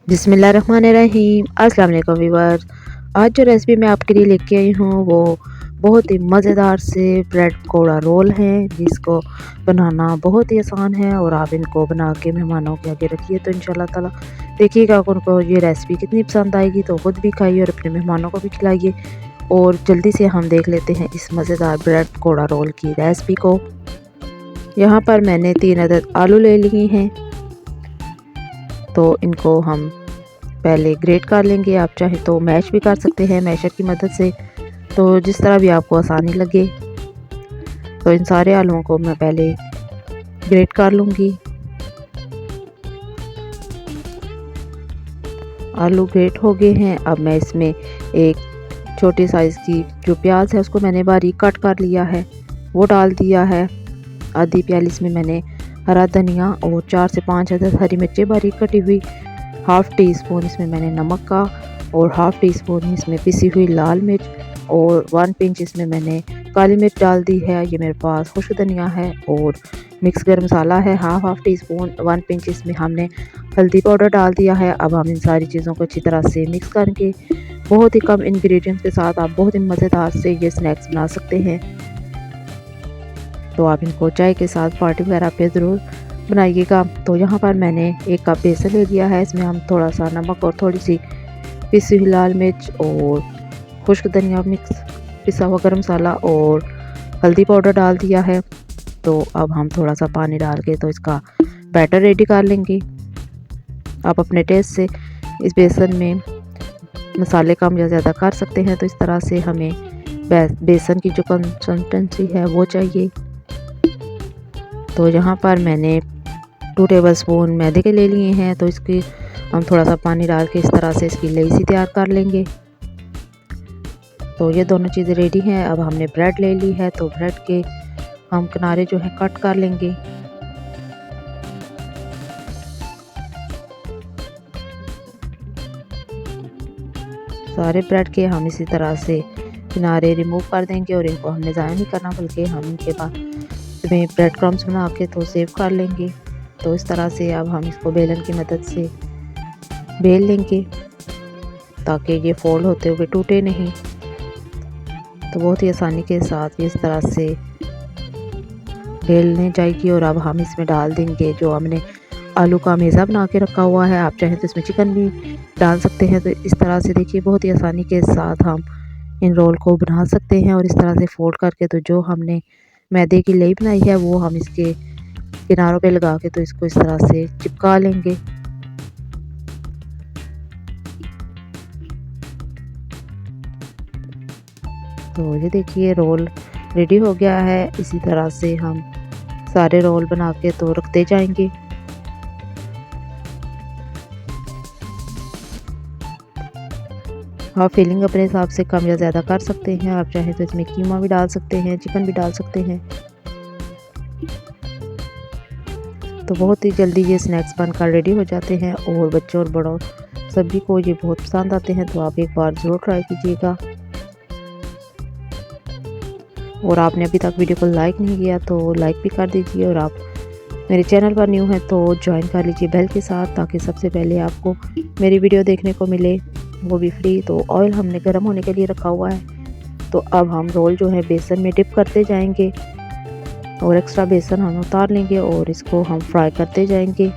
बिस्मिल्लाहिर्रहमानिर्रहीम। अस्सलाम वालेकुम व्यूअर्स। आज जो रेसिपी मैं आपके लिए लेके आई हूँ वो बहुत ही मज़ेदार से ब्रेड पकौड़ा रोल है, जिसको बनाना बहुत ही आसान है और आप इनको बना के मेहमानों के आगे रखिए तो इंशाल्लाह ताला देखिएगा उनको ये रेसिपी कितनी पसंद आएगी, तो ख़ुद भी खाइए और अपने मेहमानों को भी खिलाइए। और जल्दी से हम देख लेते हैं इस मज़ेदार ब्रेड पकौड़ा रोल की रेसिपी को। यहाँ पर मैंने 3 अदद आलू ले लिए हैं, तो इनको हम पहले ग्रेट कर लेंगे। आप चाहें तो मैश भी कर सकते हैं मैशर की मदद से, तो जिस तरह भी आपको आसानी लगे। तो इन सारे आलूओं को मैं पहले ग्रेट कर लूँगी। आलू ग्रेट हो गए हैं। अब मैं इसमें एक छोटी साइज़ की जो प्याज है उसको मैंने बारीक कट कर लिया है, वो डाल दिया है। आधी प्याली इसमें मैंने हरा धनिया और 4 से 5 अदद हरी मिर्चें बारीक कटी हुई, हाफ़ टी स्पून इसमें मैंने नमक का और हाफ़ टी स्पून इसमें पिसी हुई लाल मिर्च और 1 पिंच इसमें मैंने काली मिर्च डाल दी है। ये मेरे पास खुश्क धनिया है और मिक्स गरम मसाला है हाफ़ टी स्पून। 1 पिंच इसमें हमने हल्दी पाउडर डाल दिया है। अब हम इन सारी चीज़ों को अच्छी तरह से मिक्स करके बहुत ही कम इंग्रेडिएंट्स के साथ आप बहुत ही मज़ेदार से ये स्नैक्स बना सकते हैं। तो आप इनको चाय के साथ पार्टी वगैरह पे ज़रूर बनाइएगा। तो यहाँ पर मैंने 1 कप बेसन ले लिया है, इसमें हम थोड़ा सा नमक और थोड़ी सी पिसी हुई लाल मिर्च और खुश्क धनिया मिक्स पिसा हुआ गरम मसाला और हल्दी पाउडर डाल दिया है। तो अब हम थोड़ा सा पानी डाल के तो इसका बैटर रेडी कर लेंगे। आप अपने टेस्ट से इस बेसन में मसाले कम या ज़्यादा कर सकते हैं। तो इस तरह से हमें बेसन की जो कंसिस्टेंसी है वो चाहिए। तो यहाँ पर मैंने 2 टेबलस्पून मैदे के ले लिए हैं, तो इसकी हम थोड़ा सा पानी डाल के इस तरह से इसकी लेई सी तैयार कर लेंगे। तो ये दोनों चीज़ें रेडी हैं। अब हमने ब्रेड ले ली है, तो ब्रेड के हम किनारे जो है कट कर लेंगे। सारे ब्रेड के हम इसी तरह से किनारे रिमूव कर देंगे और इनको हमने ज़ाया नहीं करना, बल्कि हम इनके बाद में ब्रेड क्रम्स बना के तो सेव कर लेंगे। तो इस तरह से अब हम इसको बेलन की मदद से बेल लेंगे ताकि ये फोल्ड होते हुए टूटे नहीं। तो बहुत ही आसानी के साथ ये इस तरह से बेलने जाएगी। और अब हम इसमें डाल देंगे जो हमने आलू का मेज़ा बना के रखा हुआ है। आप चाहें तो इसमें चिकन भी डाल सकते हैं। तो इस तरह से देखिए बहुत ही आसानी के साथ हम इन रोल को बना सकते हैं। और इस तरह से फोल्ड करके तो जो हमने मैदे की लेई बनाई है वो हम इसके किनारों पे लगा के तो इसको इस तरह से चिपका लेंगे। तो ये देखिए रोल रेडी हो गया है। इसी तरह से हम सारे रोल बना के तो रखते जाएंगे। आप फिलिंग अपने हिसाब से कम या ज़्यादा कर सकते हैं। आप चाहें तो इसमें कीमा भी डाल सकते हैं, चिकन भी डाल सकते हैं। तो बहुत ही जल्दी ये स्नैक्स बनकर रेडी हो जाते हैं और बच्चों और बड़ों सभी को ये बहुत पसंद आते हैं। तो आप एक बार ज़रूर ट्राई कीजिएगा। और आपने अभी तक वीडियो को लाइक नहीं किया तो लाइक भी कर दीजिए। और आप मेरे चैनल पर न्यू हैं तो ज्वाइन कर लीजिए बेल के साथ, ताकि सबसे पहले आपको मेरी वीडियो देखने को मिले, वो भी फ्री। तो ऑयल हमने गर्म होने के लिए रखा हुआ है। तो अब हम रोल जो है बेसन में डिप करते जाएंगे और एक्स्ट्रा बेसन हम उतार लेंगे और इसको हम फ्राई करते जाएंगे।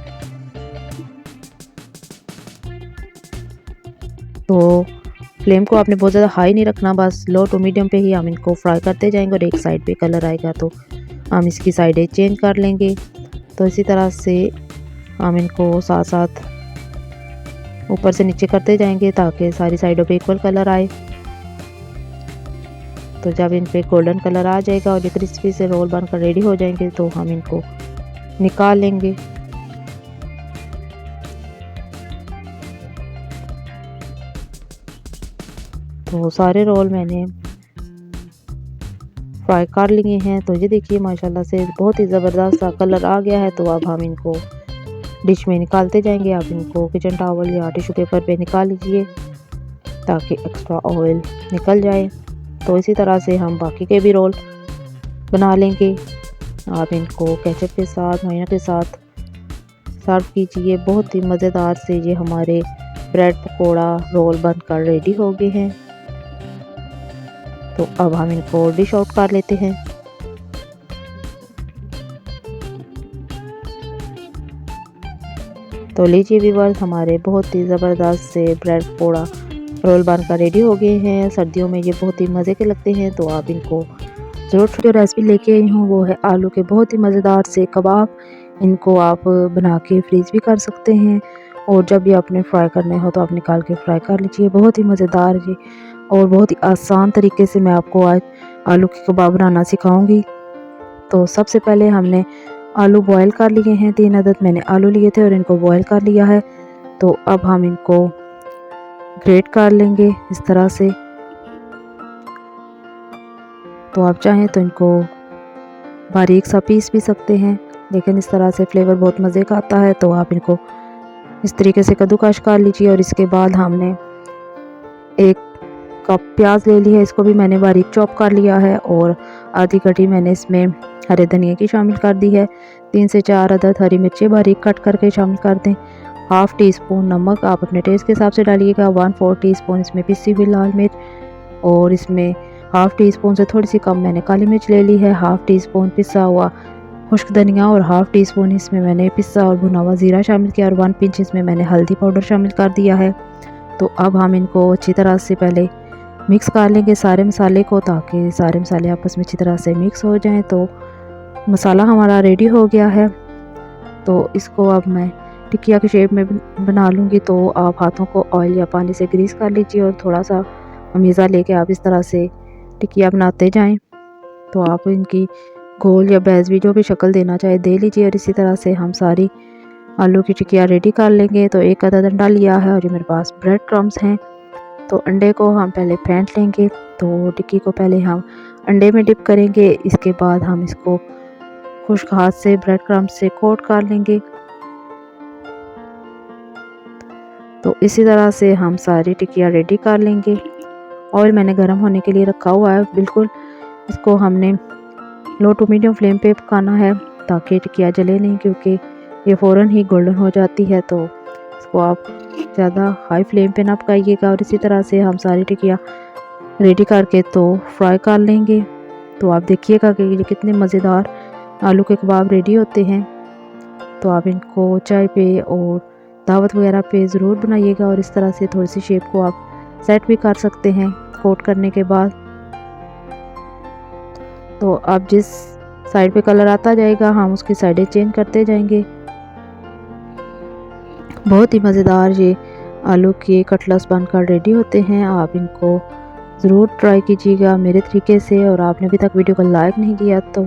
तो फ्लेम को आपने बहुत ज़्यादा हाई नहीं रखना, बस लो टू मीडियम पे ही हम इनको फ्राई करते जाएंगे। और एक साइड पे कलर आएगा तो हम इसकी साइडें चेंज कर लेंगे। तो इसी तरह से हम इनको साथ साथ ऊपर से नीचे करते जाएंगे ताकि सारी साइडों पे इक्वल कलर आए। तो जब इन पे गोल्डन कलर आ जाएगा और ये क्रिस्पी से रोल बनकर रेडी हो जाएंगे तो हम इनको निकाल लेंगे। तो सारे रोल मैंने फ्राई कर लिए हैं। तो ये देखिए माशाल्लाह से बहुत ही ज़बरदस्त सा कलर आ गया है। तो अब हम इनको डिश में निकालते जाएंगे। आप इनको किचन टॉवल या टिश्यू पेपर पे निकाल लीजिए ताकि एक्स्ट्रा ऑयल निकल जाए। तो इसी तरह से हम बाकी के भी रोल बना लेंगे। आप इनको केचप के साथ, मायोनेज़ के साथ सर्व कीजिए। बहुत ही मज़ेदार से ये हमारे ब्रेड पकोड़ा रोल बनकर रेडी हो गए हैं। तो अब हम इनको डिश आउट कर लेते हैं। तो लीजिए व्यूअर्स, हमारे बहुत ही ज़बरदस्त से ब्रेड पकोड़ा रोल बनकर रेडी हो गए हैं। सर्दियों में ये बहुत ही मज़े के लगते हैं, तो आप इनको ज़रूर। जो रेसिपी लेके आई हूँ वो है आलू के बहुत ही मज़ेदार से कबाब। इनको आप बना के फ्रीज़ भी कर सकते हैं, और जब भी आपने फ्राई करने हो तो आप निकाल के फ्राई कर लीजिए। बहुत ही मज़ेदार ये और बहुत ही आसान तरीके से मैं आपको आज आलू के कबाब बनाना सिखाऊंगी। तो सबसे पहले हमने आलू बॉयल कर लिए हैं। 3 अदद मैंने आलू लिए थे और इनको बॉयल कर लिया है। तो अब हम इनको ग्रेट कर लेंगे इस तरह से। तो आप चाहें तो इनको बारीक सा पीस भी सकते हैं, लेकिन इस तरह से फ्लेवर बहुत मज़े का आता है। तो आप इनको इस तरीके से कद्दूकश कर लीजिए। और इसके बाद हमने 1 कप प्याज ले ली है, इसको भी मैंने बारीक चॉप कर लिया है। और आधी कटी मैंने इसमें हरे धनिया की शामिल कर दी है। 3 से 4 अदद हरी मिर्चें बारीक कट करके शामिल कर दें। हाफ़ टी स्पून नमक आप अपने टेस्ट के हिसाब से डालिएगा। 1/4 टीस्पून इसमें पिसी हुई लाल मिर्च, और इसमें हाफ़ टी स्पून से थोड़ी सी कम मैंने काली मिर्च ले ली है। हाफ़ टी स्पून पिसा हुआ खुश्क धनिया, और हाफ़ टी स्पून इसमें मैंने पिसा और भुना हुआ ज़ीरा शामिल किया, और 1 पिंच इसमें मैंने हल्दी पाउडर शामिल कर दिया है। तो अब हम इनको अच्छी तरह से पहले मिक्स कर लेंगे सारे मसाले को, ताकि सारे मसाले आपस में अच्छी तरह से मिक्स हो जाएं। तो मसाला हमारा रेडी हो गया है। तो इसको अब मैं टिकिया की शेप में बना लूँगी। तो आप हाथों को ऑयल या पानी से ग्रीस कर लीजिए, और थोड़ा सा अमीज़ा लेके आप इस तरह से टिकिया बनाते जाएं। तो आप इनकी गोल या बैज भी जो भी शक्ल देना चाहे दे लीजिए। और इसी तरह से हम सारी आलू की टिकिया रेडी कर लेंगे। तो 1 अदद अंडा लिया है, और ये मेरे पास ब्रेड क्रम्स हैं। तो अंडे को हम पहले फेंट लेंगे। तो टिक्की को पहले हम अंडे में डिप करेंगे। इसके बाद हम इसको खुश्क हाथ से ब्रेड क्रम्स से कोट कर लेंगे। तो इसी तरह से हम सारी टिक्कियाँ रेडी कर लेंगे। ऑयल मैंने गर्म होने के लिए रखा हुआ है बिल्कुल। इसको हमने लो टू मीडियम फ्लेम पे पकाना है, ताकि टिक्कियाँ जले नहीं, क्योंकि ये फ़ौरन ही गोल्डन हो जाती है। तो इसको आप ज़्यादा हाई फ्लेम पे ना पकाइएगा। और इसी तरह से हम सारी टिक्कियाँ रेडी करके तो फ्राई कर लेंगे। तो आप देखिएगा कि ये कितने मज़ेदार आलू के कबाब रेडी होते हैं। तो आप इनको चाय पे और दावत वगैरह पे ज़रूर बनाइएगा। और इस तरह से थोड़ी सी शेप को आप सेट भी कर सकते हैं कोट करने के बाद। तो अब जिस साइड पे कलर आता जाएगा हम उसकी साइडें चेंज करते जाएंगे। बहुत ही मज़ेदार ये आलू के कटलेट्स बनकर रेडी होते हैं। आप इनको ज़रूर ट्राई कीजिएगा मेरे तरीके से। और आपने अभी तक वीडियो को लाइक नहीं किया तो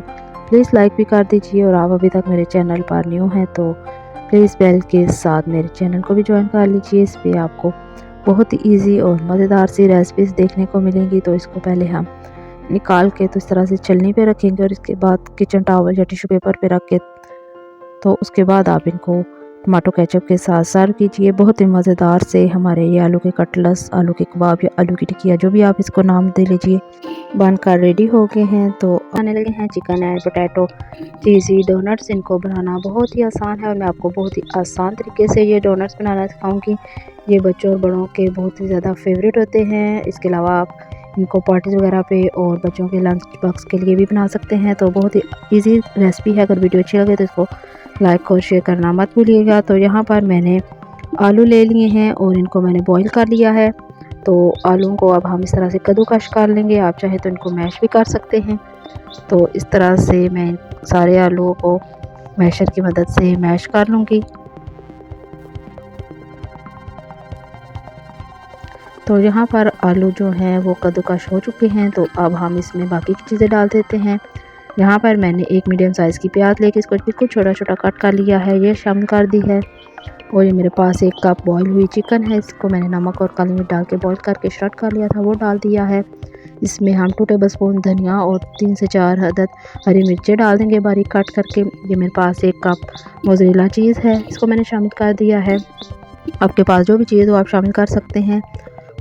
प्लीज़ लाइक भी कर दीजिए। और आप अभी तक मेरे चैनल पर न्यू हैं तो प्लीज़ बेल के साथ मेरे चैनल को भी ज्वाइन कर लीजिए। इस पर आपको बहुत ही ईजी और मज़ेदार सी रेसिपीज़ देखने को मिलेंगी। तो इसको पहले हम निकाल के तो इस तरह से छलनी पे रखेंगे, और इसके बाद किचन टॉवल या टिश्यू पेपर पे रख के तो उसके बाद आप इनको टमाटो केचप के साथ सर्व कीजिए। बहुत ही मज़ेदार से हमारे ये आलू के कटलेट्स, आलू के कबाब या आलू की टिकिया जो भी आप इसको नाम दे लीजिए, बनकर रेडी हो गए हैं। तो आने लगे हैं chicken and potato cheesy donuts. इनको बनाना बहुत ही आसान है, और मैं आपको बहुत ही आसान तरीके से ये डोनट्स बनाना सिखाऊंगी। ये बच्चों और बड़ों के बहुत ही ज़्यादा फेवरेट होते हैं। इसके अलावा आप इनको पार्टीज़ वगैरह पे और बच्चों के लंच बॉक्स के लिए भी बना सकते हैं। तो बहुत ही इजी रेसिपी है। अगर वीडियो अच्छी लगे तो इसको लाइक और शेयर करना मत भूलिएगा। तो यहाँ पर मैंने आलू ले लिए हैं और इनको मैंने बॉईल कर लिया है। तो आलूओं को अब हम इस तरह से कद्दूकस कर लेंगे। आप चाहे तो इनको मैश भी कर सकते हैं। तो इस तरह से मैं सारे आलूओं को मैशर की मदद से मैश कर लूँगी। तो यहाँ पर आलू जो हैं वो कद्दूकस हो चुके हैं। तो अब हम इसमें बाकी की चीज़ें डाल देते हैं। यहाँ पर मैंने एक मीडियम साइज़ की प्याज लेके इसको बिल्कुल छोटा छोटा कट कर लिया है, ये शामिल कर दी है। और ये मेरे पास 1 कप बॉयल हुई चिकन है, इसको मैंने नमक और काली मिर्च डाल के बॉयल करके स्टार्ट कर लिया था, वो डाल दिया है। इसमें हम 2 टेबलस्पून धनिया और 3 से 4 अदद हरी मिर्चें डाल देंगे बारीक कट करके। ये मेरे पास 1 कप मोज़रेला चीज़ है, इसको मैंने शामिल कर दिया है। आपके पास जो भी चीज़ हो आप शामिल कर सकते हैं।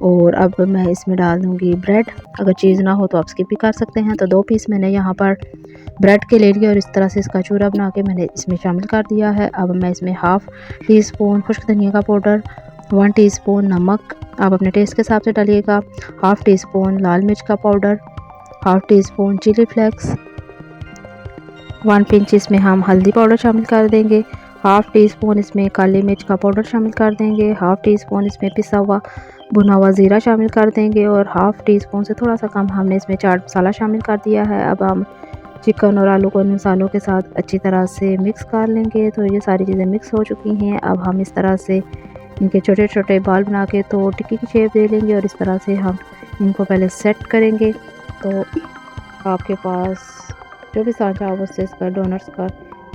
और अब मैं इसमें डाल दूँगी ब्रेड। अगर चीज़ ना हो तो आप स्किप भी कर सकते हैं। तो 2 पीस मैंने यहाँ पर ब्रेड के ले लिए और इस तरह से इसका चूरा बना के मैंने इसमें शामिल कर दिया है। अब मैं इसमें हाफ़ टी स्पून खुश्क धनिया का पाउडर, 1 टीस्पून नमक आप अपने टेस्ट के हिसाब से डालिएगा, हाफ़ टी स्पून लाल मिर्च का powder, half teaspoon chilli flakes, 1 pinch इसमें हम हल्दी पाउडर शामिल कर देंगे, हाफ़ टी स्पून इसमें काली मिर्च का पाउडर शामिल कर देंगे, हाफ़ टी स्पून इसमें पिसा हुआ भुना हुआ ज़ीरा शामिल कर देंगे और हाफ़ टी स्पून से थोड़ा सा कम हमने इसमें चाट मसाला शामिल कर दिया है। अब हम चिकन और आलू को इन मसालों के साथ अच्छी तरह से मिक्स कर लेंगे। तो ये सारी चीज़ें मिक्स हो चुकी हैं। अब हम इस तरह से इनके छोटे छोटे बाल बना के तो टिक्की की शेप दे लेंगे और इस तरह से हम इनको पहले सेट करेंगे। तो आपके पास जो भी सांचा हो उससे इसका डोनट्स का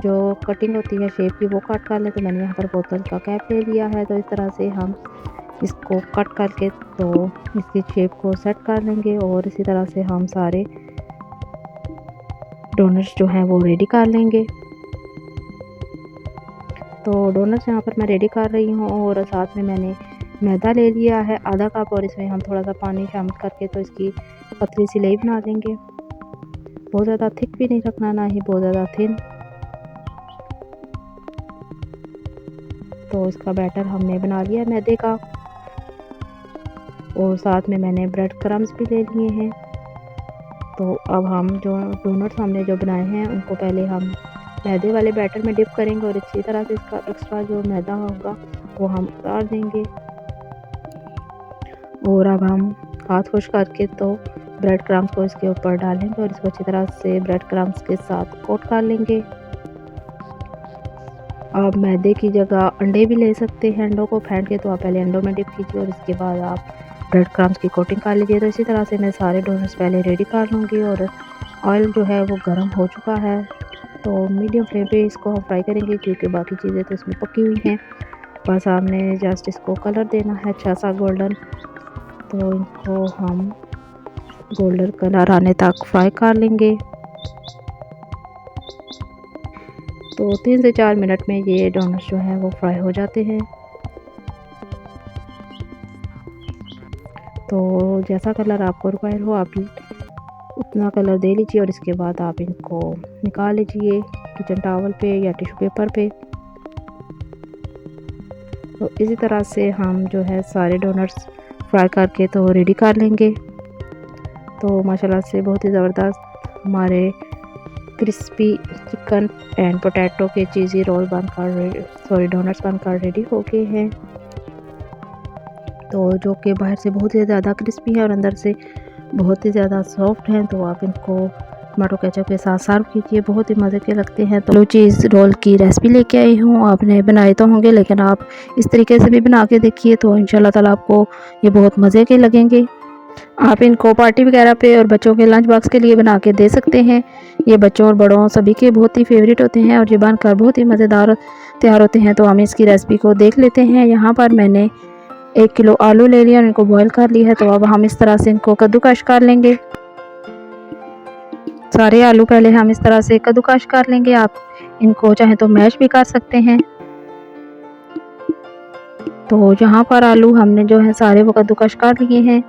जो कटिंग होती है शेप की वो कट कर लें। तो मैंने यहाँ पर बोतल का कैप ले लिया है। तो इस तरह से हम इसको कट करके तो इसकी शेप को सेट कर लेंगे और इसी तरह से हम सारे डोनट्स जो हैं वो रेडी कर लेंगे। तो डोनट्स यहाँ पर मैं रेडी कर रही हूँ और साथ में मैंने मैदा ले लिया है आधा कप और इसमें हम थोड़ा सा पानी शामिल करके तो इसकी पतली सी लेई बना लेंगे। बहुत ज़्यादा थिक भी नहीं रखना, ना ही बहुत ज़्यादा थिन। तो इसका बैटर हमने बना लिया मैदे का और साथ में मैंने ब्रेड क्रम्स भी ले लिए हैं। तो अब हम जो डोनट्स हमने जो बनाए हैं उनको पहले हम मैदे वाले बैटर में डिप करेंगे और इसी तरह से इसका एक्स्ट्रा जो मैदा होगा वो हम उतार देंगे। और अब हम हाथ खुश करके तो ब्रेड क्रम्स को इसके ऊपर डालेंगे और इसको अच्छी तरह से ब्रेड क्रम्स के साथ कोट कर लेंगे। आप मैदे की जगह अंडे भी ले सकते हैं। अंडों को फेंट के तो आप पहले अंडों में डिप कीजिए और इसके बाद आप ब्रेड क्रम्स की कोटिंग कर लीजिए। तो इसी तरह से मैं सारे डोनट्स पहले रेडी कर लूँगी और ऑयल जो है वो गर्म हो चुका है। तो मीडियम फ्लेम पे इसको हम फ्राई करेंगे क्योंकि बाकी चीज़ें तो इसमें पकी हुई हैं। बस हमने जस्ट इसको कलर देना है अच्छा सा गोल्डन। तो इनको हम गोल्डन कलर आने तक फ्राई कर लेंगे। तो 3 से 4 मिनट में ये डोनट्स जो हैं वो फ्राई हो जाते हैं। तो जैसा कलर आपको रिक्वायर हो आप उतना कलर दे लीजिए और इसके बाद आप इनको निकाल लीजिए किचन टॉवल पे या टिश्यू पेपर पे। तो इसी तरह से हम जो है सारे डोनट्स फ्राई करके तो रेडी कर लेंगे। तो माशाल्लाह से बहुत ही ज़बरदस्त हमारे क्रिस्पी चिकन एंड पोटैटो के चीज़ी रोल डोनट्स बनकर रेडी हो गए हैं। तो जो कि बाहर से बहुत ही ज़्यादा क्रिस्पी है और अंदर से बहुत ही ज़्यादा सॉफ्ट हैं। तो आप इनको टमाटो केचप के साथ सर्व कीजिए, बहुत ही मज़े के लगते हैं। तो चीज़ रोल की रेसिपी लेके आई हूँ। आपने बनाए तो होंगे लेकिन आप इस तरीके से भी बना के देखिए तो इंशाल्लाह ताला आपको ये बहुत मज़े के लगेंगे। आप इनको पार्टी वगैरह पे और बच्चों के लंच बॉक्स के लिए बना के दे सकते हैं। ये बच्चों और बड़ों सभी के बहुत ही फेवरेट होते हैं और ये बनकर बहुत ही मज़ेदार तैयार होते हैं। तो हम इसकी रेसिपी को देख लेते हैं। यहाँ पर मैंने 1 किलो आलू ले लिया और इनको बॉईल कर लिया है। तो अब हम इस तरह से इनको कद्दूकश कर लेंगे। सारे आलू पहले हम इस तरह से कद्दूकश कर लेंगे। आप इनको चाहे तो मैश भी कर सकते हैं। तो यहाँ पर आलू हमने जो है सारे वो कद्दूकश कर लिए हैं।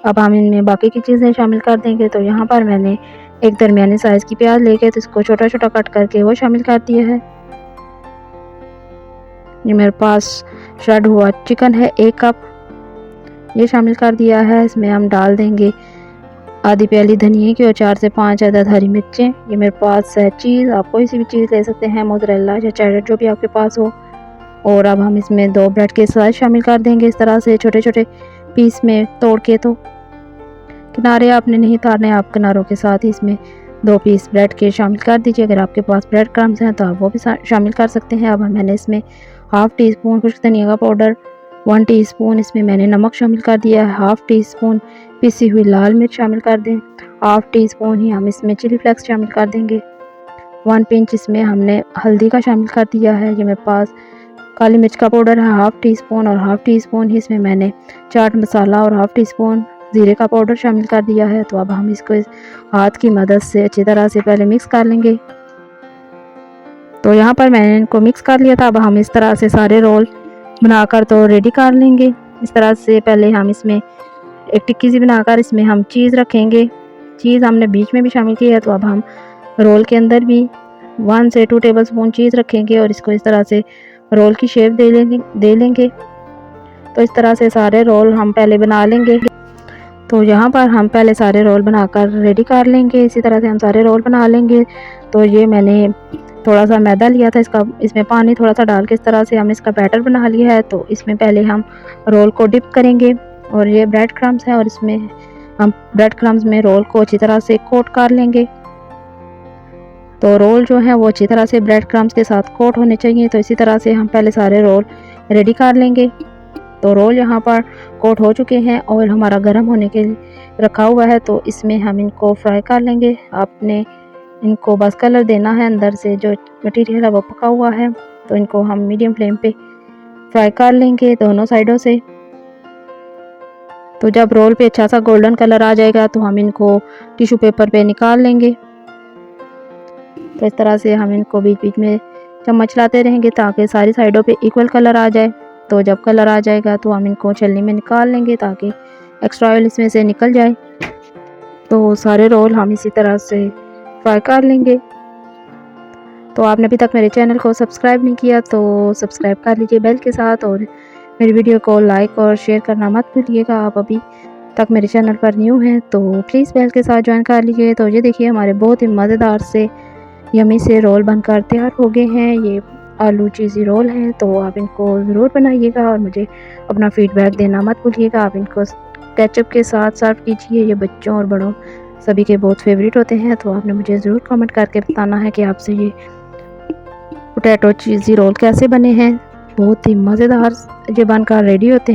अब हम इनमें बाकी की चीज़ें शामिल कर देंगे। तो यहाँ पर मैंने एक दरमियानी साइज़ की प्याज लेके तो इसको छोटा छोटा कट करके वो शामिल कर दिया है। ये मेरे पास श्रेड हुआ चिकन है 1 कप, ये शामिल कर दिया है। इसमें हम डाल देंगे आधी प्याली धनिया की और 4 से 5 अदद हरी मिर्चें। ये मेरे पास है चीज़, आप कोई सी भी चीज़ ले सकते हैं, मोज़रेला या चेडर जो भी आपके पास हो। और अब हम इसमें 2 ब्रेड के स्लाइस शामिल कर देंगे इस तरह से छोटे छोटे पीस में तोड़ के। तो किनारे आपने नहीं उतारने, आप किनारों के साथ ही इसमें 2 पीस ब्रेड के शामिल कर दीजिए। अगर आपके पास ब्रेड क्रम्स हैं तो आप वो भी शामिल कर सकते हैं। अब मैंने इसमें हाफ़ टी स्पून खुश्क धनिया का पाउडर, 1 टीस्पून इसमें मैंने नमक शामिल कर दिया है, हाफ़ टी स्पून पिसी हुई लाल मिर्च शामिल कर दें, हाफ़ टी स्पून ही हम इसमें चिली फ्लेक्स शामिल कर देंगे, 1 पिंच इसमें हमने हल्दी का शामिल कर दिया है। ये मेरे पास काली मिर्च का पाउडर है हाफ़ टी स्पून और हाफ़ टी स्पून ही इसमें मैंने चाट मसाला और हाफ़ टी स्पून ज़ीरे का पाउडर शामिल कर दिया है। तो अब हम इसको हाथ की मदद से अच्छी तरह से पहले मिक्स कर लेंगे। तो यहाँ पर मैंने इनको मिक्स कर लिया था। अब हम इस तरह से सारे रोल बनाकर तो रेडी कर लेंगे। इस तरह से पहले हम इसमें एक टिक्की सी बनाकर इसमें हम चीज़ रखेंगे चीज़ हमने बीच में भी शामिल की है। तो अब हम रोल के अंदर भी 1 से 2 टेबलस्पून चीज़ रखेंगे और इसको इस तरह से रोल की शेप दे लेंगे। तो इस तरह से सारे रोल हम पहले बना लेंगे। तो यहाँ पर हम पहले सारे रोल बनाकर रेडी कर लेंगे। इसी तरह से हम सारे रोल बना लेंगे। तो ये मैंने थोड़ा सा मैदा लिया था, इसमें पानी थोड़ा सा डाल के इस तरह से हमने इसका बैटर बना लिया है। तो इसमें पहले हम रोल को डिप करेंगे और ये ब्रेड क्रम्स है और इसमें हम ब्रेड क्रम्स में रोल को अच्छी तरह से कोट कर लेंगे। तो रोल जो है वो अच्छी तरह से ब्रेड क्रम्स के साथ कोट होने चाहिए। तो इसी तरह से हम पहले सारे रोल रेडी कर लेंगे। तो रोल यहाँ पर कोट हो चुके हैं, ऑयल हमारा गर्म होने के लिए रखा हुआ है। तो इसमें हम इनको फ्राई कर लेंगे। आपने इनको बस कलर देना है, अंदर से जो मटेरियल है वो पका हुआ है। तो इनको हम मीडियम फ्लेम पे फ्राई कर लेंगे दोनों साइडों से। तो जब रोल पे अच्छा सा गोल्डन कलर आ जाएगा तो हम इनको टिश्यू पेपर पे निकाल लेंगे। तो इस तरह से हम इनको बीच बीच में चम्मच लाते रहेंगे ताकि सारी साइडों पे इक्वल कलर आ जाए। तो जब कलर आ जाएगा तो हम इनको छलनी में निकाल लेंगे ताकि एक्स्ट्रा ऑयल इसमें से निकल जाए। तो सारे रोल हम इसी तरह से फ्राई कर लेंगे। तो आपने अभी तक मेरे चैनल को सब्सक्राइब नहीं किया तो सब्सक्राइब कर लीजिए बेल के साथ, और मेरी वीडियो को लाइक और शेयर करना मत भूलिएगा। आप अभी तक मेरे चैनल पर न्यू हैं तो प्लीज़ बेल के साथ ज्वाइन कर लीजिए। तो ये देखिए हमारे बहुत ही मज़ेदार से यमी से रोल बनकर तैयार हो गए हैं। ये आलू चीज़ी रोल हैं। तो आप इनको ज़रूर बनाइएगा और मुझे अपना फीडबैक देना मत भूलिएगा। आप इनको केचप के साथ सर्व कीजिए। ये बच्चों और बड़ों सभी के बहुत फेवरेट होते हैं। तो आपने मुझे ज़रूर कमेंट करके बताना है कि आपसे ये पोटैटो चीज़ी रोल कैसे बने हैं। बहुत ही मज़ेदार ये बनकर रेडी होते हैं।